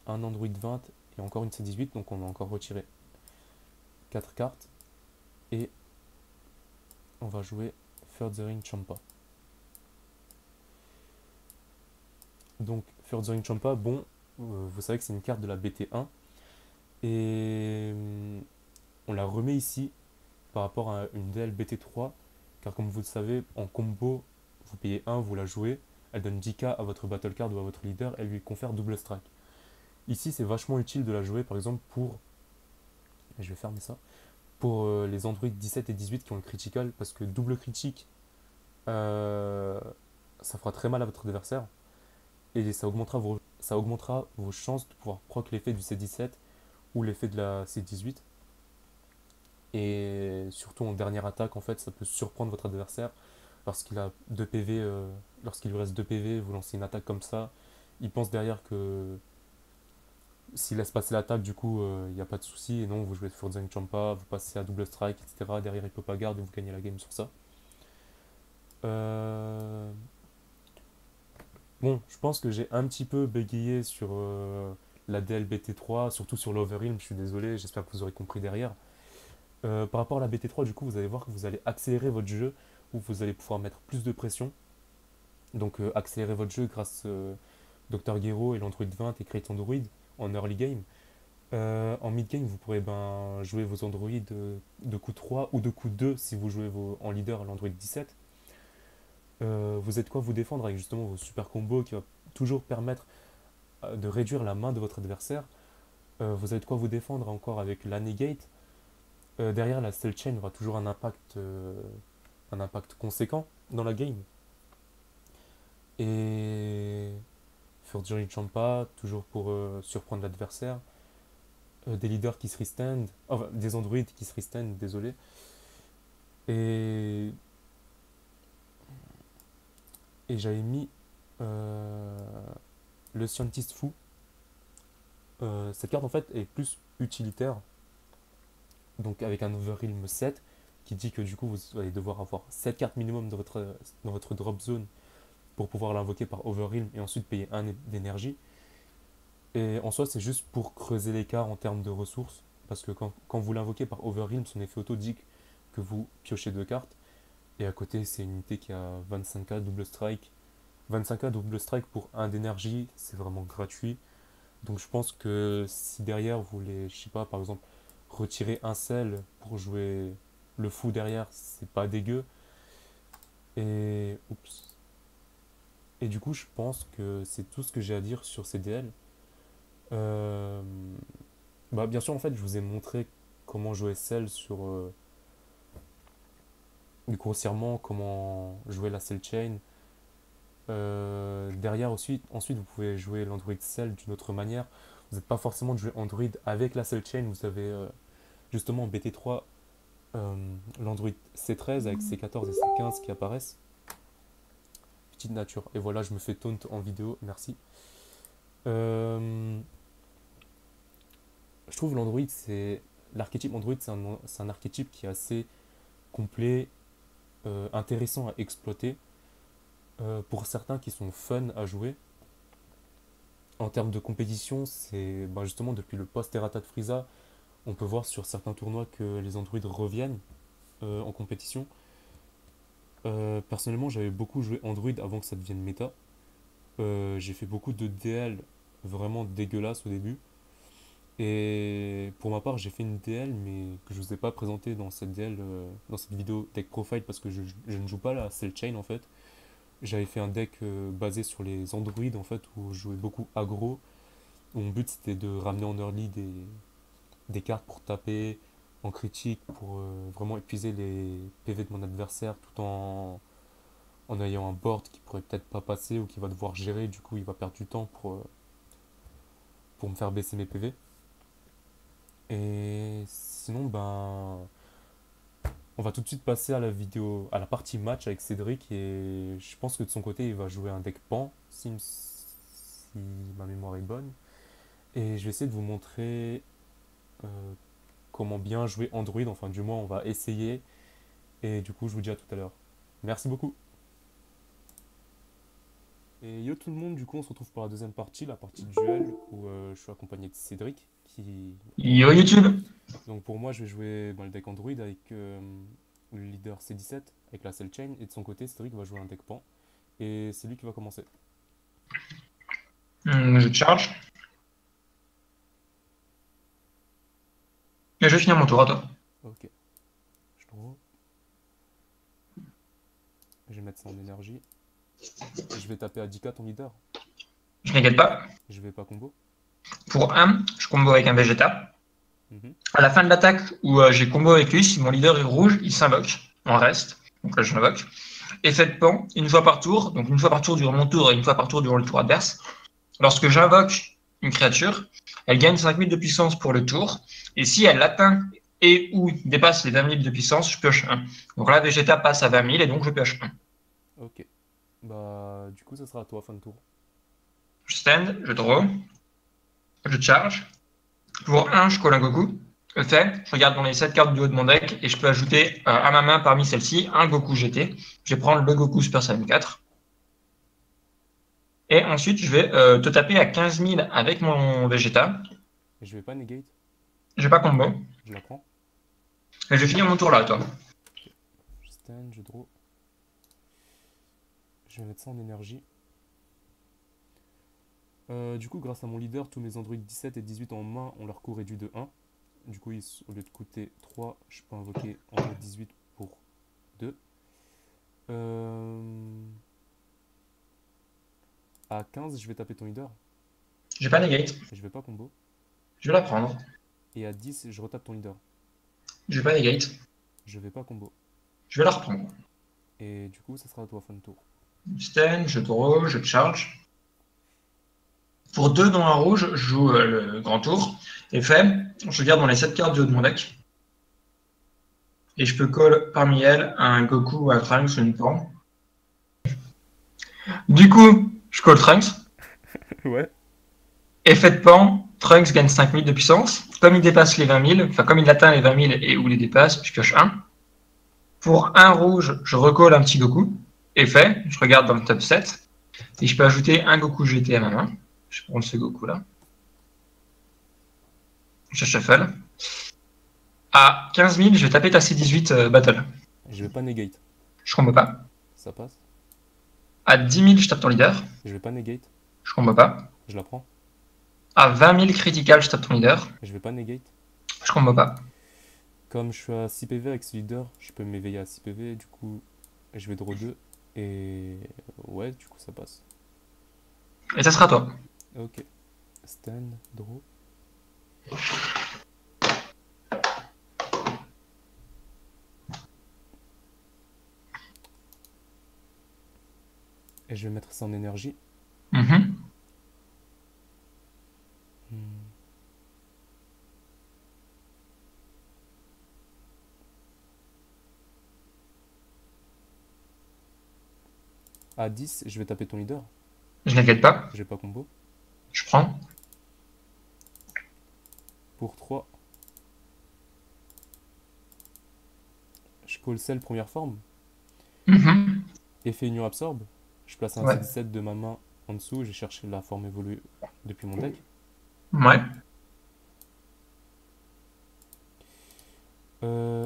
Speaker 1: un Android 20 et encore une C18, donc on va encore retirer 4 cartes. Et on va jouer Furthering Champa. Donc Furthering Champa, bon, vous savez que c'est une carte de la BT1 Et on la remet ici par rapport à une DL BT3, car comme vous le savez, en combo, vous payez 1, vous la jouez, elle donne 10k à votre battle card ou à votre leader, elle lui confère double strike. Ici, c'est vachement utile de la jouer, par exemple, pour, je vais fermer ça, pour les Android 17 et 18 qui ont le critical, parce que double critique, euh, ça fera très mal à votre adversaire, et ça augmentera vos chances de pouvoir proc l'effet du C17 ou l'effet de la C18. Et surtout en dernière attaque, en fait, ça peut surprendre votre adversaire lorsqu'il a 2 PV, lorsqu'il lui reste 2 PV, vous lancez une attaque comme ça, il pense derrière que s'il laisse passer l'attaque, du coup, il n'y a pas de souci, et non, vous jouez Furzang Champa, vous passez à double strike, etc. Derrière, il peut pas garder, vous gagnez la game sur ça. Euh, Bon, je pense que j'ai un petit peu bégayé sur la DLBT3, surtout sur l'Overwhelm, je suis désolé, j'espère que vous aurez compris derrière. Par rapport à la BT3, du coup, vous allez voir que vous allez accélérer votre jeu, où vous allez pouvoir mettre plus de pression. Donc accélérer votre jeu grâce Dr. Gero et l'Android 20 et Create Android en early game. En mid game, vous pourrez jouer vos Android de coup 3 ou de coup 2 si vous jouez en leader à l'Android 17. Vous êtes quoi vous défendre avec justement vos super combos qui va toujours permettre de réduire la main de votre adversaire. Vous avez de quoi vous défendre encore avec la negate. Derrière, la cell chain aura toujours un impact conséquent dans la game. Et Furjury Champa, toujours pour surprendre l'adversaire. Des leaders qui se restand, enfin des androids qui se restand, désolé. Et, et j'avais mis euh, le scientist fou. Cette carte en fait est plus utilitaire, donc avec un Overwhelm 7 qui dit que du coup vous allez devoir avoir 7 cartes minimum dans votre drop zone pour pouvoir l'invoquer par Overwhelm et ensuite payer 1 d'énergie. Et en soi, c'est juste pour creuser l'écart en termes de ressources. Parce que quand vous l'invoquez par Overwhelm, son effet auto dit que vous piochez 2 cartes. Et à côté, c'est une unité qui a 25k double strike. 25k double strike pour 1 d'énergie, c'est vraiment gratuit. Donc je pense que si derrière vous voulez, je sais pas, par exemple, retirer un sel pour jouer le fou derrière, c'est pas dégueu. Et, oups. Et du coup, je pense que c'est tout ce que j'ai à dire sur ces DL. Euh, Bah, bien sûr, en fait, je vous ai montré comment jouer Cell sur grossièrement comment jouer la Cell Chain. Derrière, ensuite, vous pouvez jouer l'Android Cell d'une autre manière. Vous n'êtes pas forcément de jouer Android avec la Cell Chain. Vous avez justement en BT3 l'Android C13 avec C14 et C15 qui apparaissent. Petite nature. Et voilà, je me fais taunt en vidéo. Merci. Euh, je trouve l'Android, c'est. L'archétype Android, c'est un archétype qui est assez complet, intéressant à exploiter pour certains qui sont fun à jouer. En termes de compétition, c'est justement depuis le post-errata de Frieza, on peut voir sur certains tournois que les androids reviennent en compétition. Personnellement, j'avais beaucoup joué Android avant que ça devienne méta. J'ai fait beaucoup de DL vraiment dégueulasses au début. Et pour ma part, j'ai fait une DL, mais que je ne vous ai pas présenté dans cette DL, dans cette vidéo deck profile, parce que je ne joue pas la Cell Chain en fait. J'avais fait un deck basé sur les androids en fait, où je jouais beaucoup aggro. Mon but c'était de ramener en early des cartes pour taper en critique, pour vraiment épuiser les PV de mon adversaire tout en ayant un board qui pourrait peut-être pas passer ou qui va devoir gérer, du coup il va perdre du temps pour me faire baisser mes PV. Et sinon, on va tout de suite passer à la vidéo, à la partie match avec Cédric et je pense que de son côté il va jouer un deck Pan si ma mémoire est bonne. Et je vais essayer de vous montrer euh, comment bien jouer Android, enfin du moins on va essayer. Et du coup je vous dis à tout à l'heure. Merci beaucoup. Et yo tout le monde, du coup on se retrouve pour la deuxième partie, la partie duel, où je suis accompagné de Cédric, qui...
Speaker 2: Yo YouTube!
Speaker 1: Donc pour moi je vais jouer le deck Android avec le leader C17, avec la Cell Chain, et de son côté Cédric va jouer un deck Pan. Et c'est lui qui va commencer.
Speaker 2: Je charge. Et je vais finir mon tour à toi.
Speaker 1: Ok. Je draw. Je vais mettre ça en énergie. Je vais taper à 10k ton leader.
Speaker 2: Je n'inquiète pas.
Speaker 1: Je vais pas combo.
Speaker 2: Pour 1, je combo avec un Vegeta.
Speaker 1: Mhm.
Speaker 2: À la fin de l'attaque où j'ai combo avec lui, si mon leader est rouge, il s'invoque en reste. Donc là, je l'invoque. Effet de pan, une fois par tour. Donc une fois par tour durant mon tour et une fois par tour durant le tour adverse. Lorsque j'invoque une créature, elle gagne 5000 de puissance pour le tour. Et si elle atteint et ou dépasse les 20 000 de puissance, je pioche 1. Donc là, Vegeta passe à 20 000 et donc je pioche 1.
Speaker 1: Ok. Bah, du coup, ça sera à toi, fin de tour.
Speaker 2: Je stand, je draw, je charge. Pour 1, je colle un Goku. Fait, je regarde dans les 7 cartes du haut de mon deck et je peux ajouter à ma main parmi celles-ci un Goku GT. Je vais prendre le Goku Super Saiyan 4. Et ensuite, je vais te taper à 15 000 avec mon Vegeta.
Speaker 1: Et je vais pas negate.
Speaker 2: Je vais pas combo.
Speaker 1: Je la prends.
Speaker 2: Et je vais finir mon tour là, toi.
Speaker 1: Ok. Je stand, je draw. Je vais mettre ça en énergie. Du coup, grâce à mon leader, tous mes Android 17 et 18 en main ont leur coût réduit de 1. Du coup, au lieu de coûter 3, je peux invoquer Android 18 pour 2. À 15, je vais taper ton leader.
Speaker 2: Je vais pas negate.
Speaker 1: Et je vais pas combo.
Speaker 2: Je vais la prendre.
Speaker 1: Et à 10, je retape ton leader.
Speaker 2: Je vais pas negate.
Speaker 1: Je vais pas combo.
Speaker 2: Je vais la reprendre.
Speaker 1: Et du coup, ça sera à toi, fin de tour.
Speaker 2: Je stand, je draw, je charge. Pour 2 dans un rouge, je joue le grand tour. Et fait, je regarde dans les 7 cartes du haut de mon deck. Et je peux call parmi elles un Goku ou un Trunks ou une Pan. Du coup, je call Trunks.
Speaker 1: Ouais.
Speaker 2: Effet de Pan, Trunks gagne 5000 de puissance. Comme il dépasse les 20 000, enfin comme il atteint les 20 000 et ou les dépasse, je pioche 1. Pour un rouge, je recolle un petit Goku. Effet, je regarde dans le top 7. Et je peux ajouter un Goku GT à ma main. Je prends ce Goku là. Je shuffle. À 15 000, je vais taper ta C18 Battle.
Speaker 1: Je vais pas negate.
Speaker 2: Je combo pas.
Speaker 1: Ça passe.
Speaker 2: À 10 000, je tape ton leader.
Speaker 1: Je vais pas negate.
Speaker 2: Je combo pas.
Speaker 1: Je la prends.
Speaker 2: À 20 000 critical, je tape ton leader.
Speaker 1: Je vais pas negate.
Speaker 2: Je combo pas.
Speaker 1: Comme je suis à 6 PV avec ce leader, je peux m'éveiller à 6 PV. Du coup, je vais draw 2. Et ouais, du coup, ça passe.
Speaker 2: Et ça sera toi.
Speaker 1: Ok. Stand, draw. Et je vais mettre ça en énergie.
Speaker 2: Mhm.
Speaker 1: À 10, je vais taper ton leader.
Speaker 2: Je n'inquiète pas.
Speaker 1: J'ai pas combo.
Speaker 2: Je prends.
Speaker 1: Pour 3, je call cell première forme.
Speaker 2: Mhm.
Speaker 1: Effet union absorbe. Je place un
Speaker 2: Ouais.
Speaker 1: C17 de ma main en dessous. Je cherche la forme évoluée depuis mon deck.
Speaker 2: Ouais.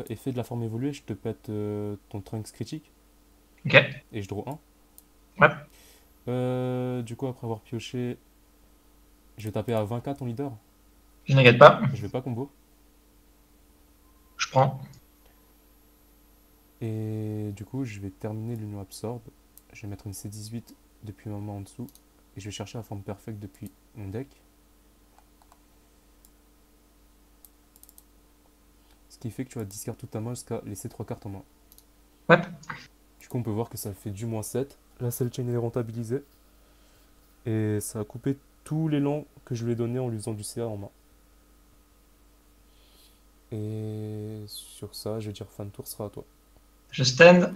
Speaker 1: Effet de la forme évoluée, je te pète ton Trunks critique.
Speaker 2: Ok.
Speaker 1: Et je draw 1.
Speaker 2: Ouais.
Speaker 1: Du coup, après avoir pioché, je vais taper à 20k ton leader.
Speaker 2: Je n'inquiète pas.
Speaker 1: Je vais pas combo.
Speaker 2: Je prends.
Speaker 1: Et du coup, je vais terminer l'union absorbe. Je vais mettre une C18 depuis ma main en dessous. Et je vais chercher la forme perfecte depuis mon deck. Ce qui fait que tu vas discard toute ta main jusqu'à laisser 3 cartes en main.
Speaker 2: Ouais.
Speaker 1: Du coup, on peut voir que ça fait du -7. La cell chain est rentabilisée. Et ça a coupé tout l'élan que je lui ai donné en lui faisant du CA en main. Et sur ça, je vais dire fin de tour sera à toi.
Speaker 2: Je stand.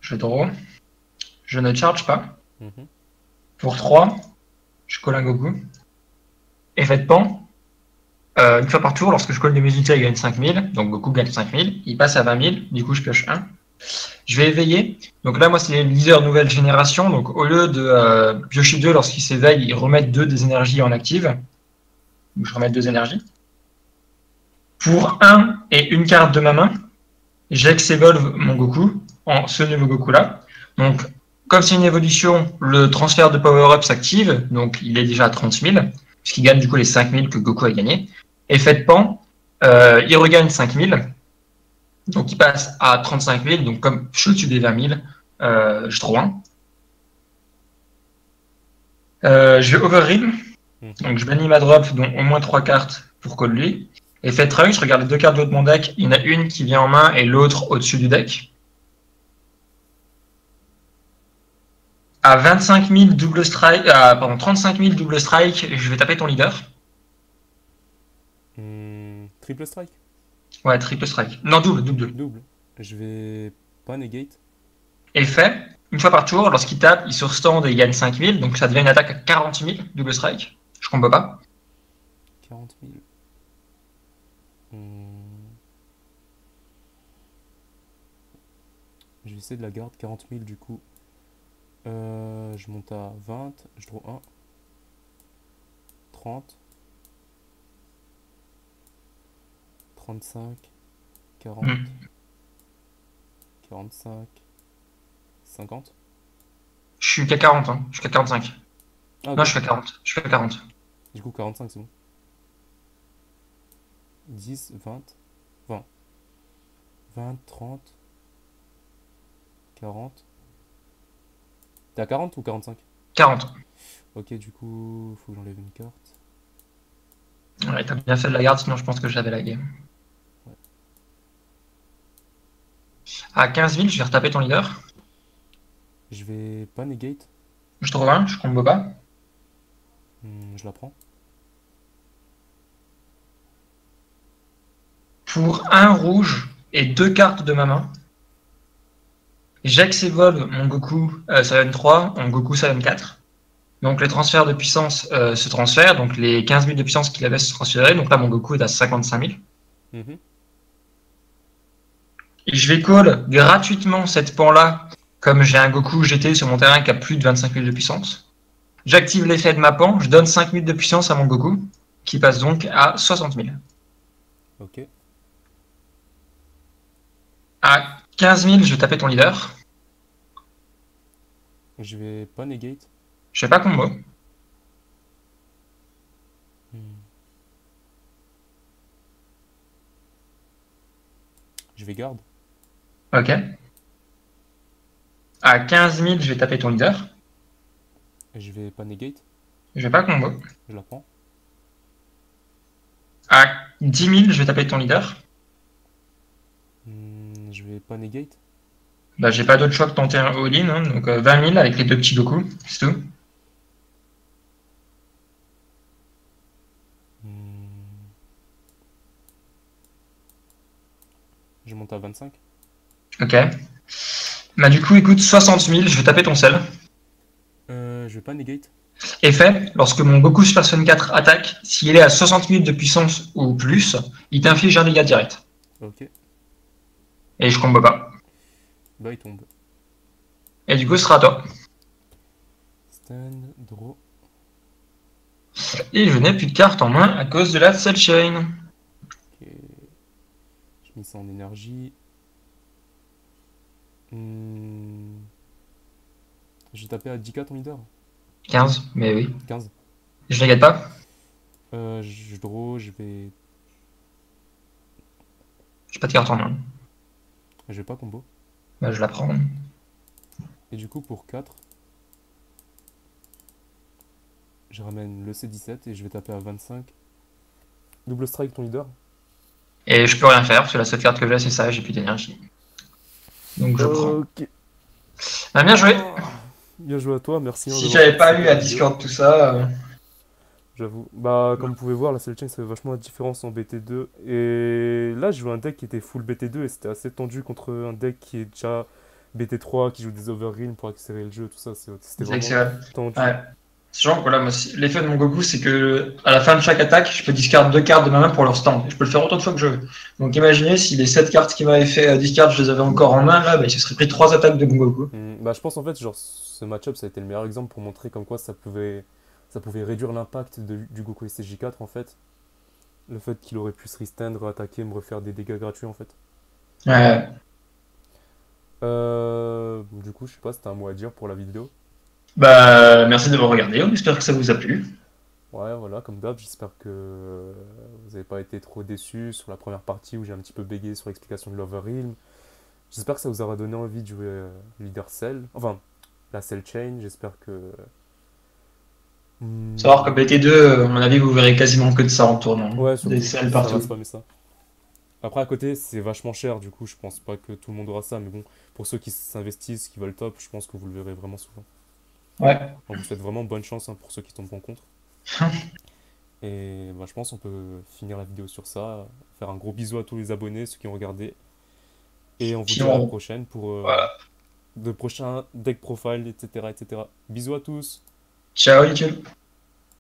Speaker 2: Je draw. Je ne charge pas.
Speaker 1: Mhm.
Speaker 2: Pour 3, je colle un Goku. Effet de pan. Une fois par tour, lorsque je colle des unités, il gagne 5000. Donc Goku gagne 5000. Il passe à 20 000. Du coup, je pioche 1. Je vais éveiller. Donc là, moi, c'est le leader nouvelle génération. Donc au lieu de piocher 2 lorsqu'il s'éveille, il remet 2 des énergies en active. Donc je remets 2 énergies. Pour 1 et une carte de ma main, j'ex-évolve mon Goku en ce nouveau Goku-là. Donc, comme c'est une évolution, le transfert de power-up s'active. Donc, il est déjà à 30 000, puisqu'il gagne du coup les 5 000 que Goku a gagné. Effet de pan, Il regagne 5000. Donc il passe à 35 000. Donc comme je suis au-dessus des 20 000, je draw 1. Je vais overreel.
Speaker 1: Mhm.
Speaker 2: Donc je bannis ma drop, dont au moins 3 cartes pour call lui. Et fait trunk, je regarde les 2 cartes de haut de mon deck. Il y en a une qui vient en main et l'autre au-dessus du deck. À 25 000 double strike, pardon, 35 000 double strike, je vais taper ton leader.
Speaker 1: Triple strike.
Speaker 2: Ouais, triple strike. Non, double, double.
Speaker 1: Double. Je vais pas negate.
Speaker 2: Et fait, une fois par tour, lorsqu'il tape, il surstand et il gagne 5 000. Donc ça devient une attaque à 40 000 double strike. Je combo pas.
Speaker 1: 40 000. Je vais essayer de la garde. 40 000 du coup. Je monte à 20. Je draw 1. 30. 35. 40.
Speaker 2: Hmm.
Speaker 1: 45. 50.
Speaker 2: Je suis qu'à 40, hein. Je suis qu'à 45.
Speaker 1: Ah,
Speaker 2: Non,
Speaker 1: ok.
Speaker 2: je suis à 40. Je suis à 40.
Speaker 1: Du coup, 45, c'est bon. 10, 20. 20. 20, 30. 40. T'es à 40 ou 45?
Speaker 2: 40.
Speaker 1: Ok, du coup, faut que j'enlève une carte.
Speaker 2: Ouais, t'as bien fait de la garde, sinon je pense que j'avais la game.
Speaker 1: Ouais.
Speaker 2: À 15 000, je vais retaper ton leader.
Speaker 1: Je vais pas negate.
Speaker 2: Je trouve un, je combo pas.
Speaker 1: Je la prends.
Speaker 2: Pour un rouge et 2 cartes de ma main, j'activole mon Goku Saiyan 3 en Goku Saiyan 4. Donc les transferts de puissance se transfèrent, donc les 15 000 de puissance qu'il avait se transféraient. Donc là, mon Goku est à 55 000.
Speaker 1: Mhm.
Speaker 2: Et je vais call gratuitement cette pan-là, comme j'ai un Goku GT sur mon terrain qui a plus de 25 000 de puissance. J'active l'effet de ma pan, je donne 5 000 de puissance à mon Goku, qui passe donc à 60 000.
Speaker 1: Ok.
Speaker 2: À 15 000, je vais taper ton leader.
Speaker 1: Je vais pas negate.
Speaker 2: Je fais pas combo.
Speaker 1: Je vais garde.
Speaker 2: Ok. À 15 000, je vais taper ton leader.
Speaker 1: Je vais pas negate.
Speaker 2: Je vais pas combo.
Speaker 1: Je la prends.
Speaker 2: À 10 000, je vais taper ton leader.
Speaker 1: Je vais pas negate.
Speaker 2: Bah, j'ai pas d'autre choix que tenter un all-in, hein, donc 20 000 avec les 2 petits Goku, c'est tout.
Speaker 1: Je monte à 25.
Speaker 2: Ok. Bah, du coup, écoute, 60 000, je vais taper ton sel.
Speaker 1: Je vais pas negate.
Speaker 2: Effet, lorsque mon Goku Super Saiyan 4 attaque, s'il est à 60 000 de puissance ou plus, il t'inflige un dégât direct.
Speaker 1: Ok.
Speaker 2: Et je combo pas.
Speaker 1: Bah, il tombe.
Speaker 2: Et du coup, ce sera à toi.
Speaker 1: Stand, draw.
Speaker 2: Et je n'ai plus de cartes en main à cause de la Cell Chain.
Speaker 1: Ok. Je mets ça en énergie. Je vais taper à 10k ton leader.
Speaker 2: 15, mais oui.
Speaker 1: 15.
Speaker 2: Je la gagne pas.
Speaker 1: Je draw, je vais.
Speaker 2: J'ai pas de carte en main.
Speaker 1: Je vais pas combo.
Speaker 2: Bah, je la prends.
Speaker 1: Et du coup, pour 4, je ramène le C17 et je vais taper à 25. Double strike ton leader.
Speaker 2: Et je peux rien faire, parce que la seule carte que j'ai, c'est ça, j'ai plus d'énergie. Donc je prends.
Speaker 1: Ok.
Speaker 2: Bah, bien joué.
Speaker 1: Bien joué à toi, merci.
Speaker 2: Si j'avais pas eu à
Speaker 1: vidéo.
Speaker 2: Discord tout ça.
Speaker 1: J'avoue. Bah, comme vous pouvez voir, la Cell Chain, ça fait vachement la différence en BT2. Et là, je jouais un deck qui était full BT2 et c'était assez tendu contre un deck qui est déjà BT3, qui joue des overreels pour accélérer le jeu, tout ça. C'était
Speaker 2: C'est
Speaker 1: vraiment
Speaker 2: excellent.
Speaker 1: tendu.
Speaker 2: Ouais. Sachant que voilà, l'effet de mon Goku, c'est que à la fin de chaque attaque, je peux discard 2 cartes de ma main pour leur stand. Et je peux le faire autant de fois que je veux. Donc imaginez si les 7 cartes qui m'avaient fait discard, je les avais encore en main, là, bah, il se serait pris 3 attaques de mon Goku.
Speaker 1: Bah, je pense en fait, genre, ce match-up, ça a été le meilleur exemple pour montrer comme quoi ça pouvait réduire l'impact du Goku SSJ4 en fait. Le fait qu'il aurait pu se restendre, attaquer, me refaire des dégâts gratuits en fait.
Speaker 2: Ouais.
Speaker 1: Du coup, je sais pas si t'as un mot à dire pour la vidéo.
Speaker 2: Bah, merci d'avoir regardé. On espère que ça vous a plu.
Speaker 1: Ouais, voilà, comme d'hab, j'espère que vous n'avez pas été trop déçus sur la première partie où j'ai un petit peu bégayé sur l'explication de l'Overrealm. J'espère que ça vous aura donné envie de jouer Leader Cell, enfin la Cell Chain. J'espère que.
Speaker 2: Savoir que
Speaker 1: Hmm,
Speaker 2: BT2, à mon avis, vous verrez quasiment que de ça en tournant.
Speaker 1: ouais,
Speaker 2: Des
Speaker 1: surtout,
Speaker 2: selles
Speaker 1: ça va
Speaker 2: partout.
Speaker 1: spammer ça. Après, à côté, c'est vachement cher, du coup, je pense pas que tout le monde aura ça, mais bon, pour ceux qui s'investissent, qui veulent top, je pense que vous le verrez vraiment souvent.
Speaker 2: Ouais.
Speaker 1: On vous souhaite vraiment bonne chance hein, pour ceux qui tombent en contre. Et bah, je pense qu'on peut finir la vidéo sur ça. Faire un gros bisou à tous les abonnés, ceux qui ont regardé. Et on vous dit à la
Speaker 2: Sinon,
Speaker 1: prochaine pour
Speaker 2: voilà.
Speaker 1: de prochains deck profile, etc., etc. Bisous à tous!
Speaker 2: Ciao YouTube.